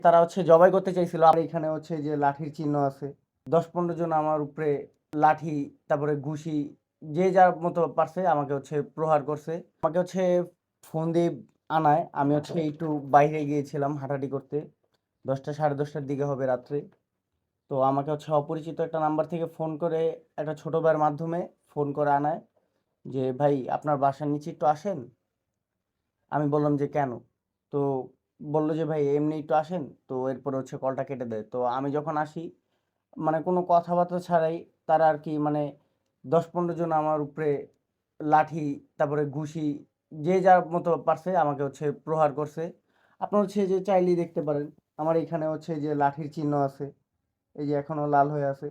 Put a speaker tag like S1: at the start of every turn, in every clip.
S1: তারা জবাই করতে চাইছিল। আর এখানে যে লাঠির চিহ্ন আছে। ১০-১৫ জন আমার উপরে লাঠি, তারপরে ঘুষি, যে যার মতো পারছে আমাকে প্রহার করছে। আমাকে ফোন দিয়ে আনায়। আমি একটু বাইরে গিয়েছিলাম হাঁটাহাঁটি করতে। ১০টা ১০:৩০টার দিকে হবে রাত্রে। তো আমাকে অপরিচিত একটা নাম্বার থেকে ফোন করে, একটা ছোট ভাইয়ের মাধ্যমে ফোন করে আনায় যে, "ভাই আপনার বাসার নিচে একটু আসেন।" আমি বললাম যে, "কেন?" তো বলল যে, "ভাই এমনি একটু আসেন।" তো এরপরে কলটা কেটে দেয়। তো আমি যখন আসি, মানে কোনো কথাবার্তা ছাড়াই তারা আরকি, মানে ১০-১৫ জন আমার উপরে লাঠি, তারপরে ঘুষি, যে যার মতো পারছে আমাকে প্রহার করছে। আপনার যে চাইলেই দেখতে পারেন। আমার এখানে যে লাঠির চিহ্ন আছে। এই যে এখনো লাল হয়ে আছে।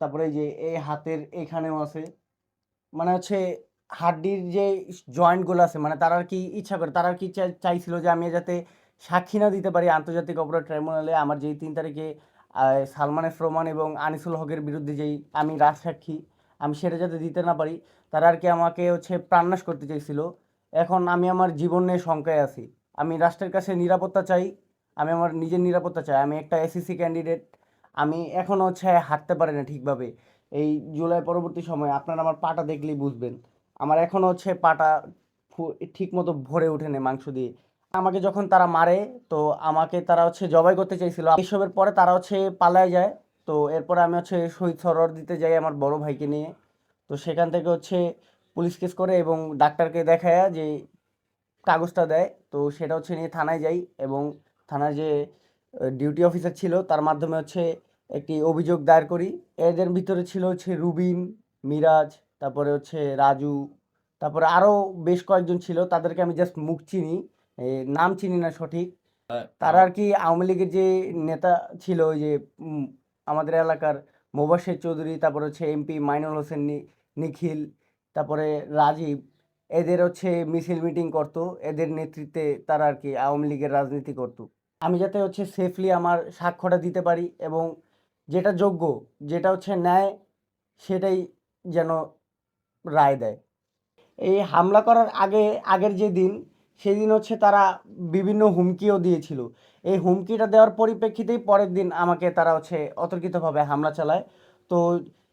S1: তারপরে এই যে এই হাতের এখানেও আছে। মানে হাড্ডির যে জয়েন্ট গুলো আছে, মানে তারা আর কি ইচ্ছা করে, তারা আর কি চাইছিল যে আমি যাতে সাক্ষী না দিতে পারি আন্তর্জাতিক অপরাধ ট্রাইব্যুনালে আমার যেই ৩ তারিখে সালমান এফ রহমান এবং আনিসুল হকের বিরুদ্ধে যেই আমি রাজসাক্ষী, আমি সেটা যাতে দিতে না পারি। তারা আর কি আমাকে প্রাণনাশ করতে চাইছিল। এখন আমি আমার জীবন নিয়ে শঙ্কায় আছি। আমি রাষ্ট্রের কাছে নিরাপত্তা চাই। আমি আমার নিজের নিরাপত্তা চাই। আমি একটা এসএসসি ক্যান্ডিডেট। আমি এখনো হাঁটতে পারি না ঠিকভাবে। এই জুলাই পরবর্তী সময়ে আপনারা আমার পাটা দেখলেই বুঝবেন। আমার এখনো পাটা ঠিক মতো ভরে ওঠেনি মাংস দিয়ে। আমাকে যখন তারা মারে, তো আমাকে তারা জবাই করতে চাইছিল। এসবের পরে তারা পালায় যায়। তো এরপরে আমি শহীদ সরোয়ার দিতে যাই আমার বড় ভাইকে নিয়ে। তো সেখান থেকে পুলিশ কেস করে এবং ডাক্তারকে দেখায়া যে কাগজটা দেয়, তো সেটা নিয়ে থানায় যাই এবং থানায় যে ডিউটি অফিসার ছিল তার মাধ্যমে একটি অভিযোগ দায়ের করি। এদের ভিতরে ছিল রুবিন, মিরাজ, তারপরে রাজু, তারপরে আরও বেশ কয়েকজন ছিল। তাদেরকে আমি জাস্ট মুখ চিনি, নাম চিনি না সঠিক। তারা আর কি আওয়ামী লীগের যে নেতা ছিল, ওই যে আমাদের এলাকার মোবাশ্বের চৌধুরী, তারপরে এমপি মাইনুল হোসেন নিখিল, তারপরে রাজীব, এদের মিছিল মিটিং করতো। এদের নেতৃত্বে তারা আর কি আওয়ামী লীগের রাজনীতি করতো। আমি যাতে সেফলি আমার সাক্ষ্যটা দিতে পারি এবং যেটা যোগ্য, যেটা ন্যায়, সেটাই যেন রায় দেয়। এই হামলা করার আগের যে দিন, সেদিন তারা বিভিন্ন হুমকিও দিয়েছিল। এই হুমকিটা দেওয়ার পরিপ্রেক্ষিতেই পরের দিন আমাকে তারা অতর্কিতভাবে হামলা চালায়। তো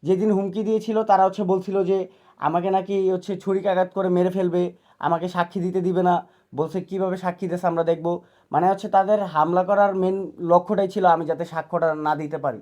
S1: যেদিন হুমকি দিয়েছিল তারা বলছিল যে আমাকে নাকি ছুরিকাঘাত করে মেরে ফেলবে, আমাকে সাক্ষী দিতে দিবে না, বলছে কিভাবে সাক্ষী দিতেছে আমরা দেখব। মানে তাদের হামলা করার মেন লক্ষ্যটাই ছিল আমি যাতে সাক্ষ্যটা না দিতে পারি।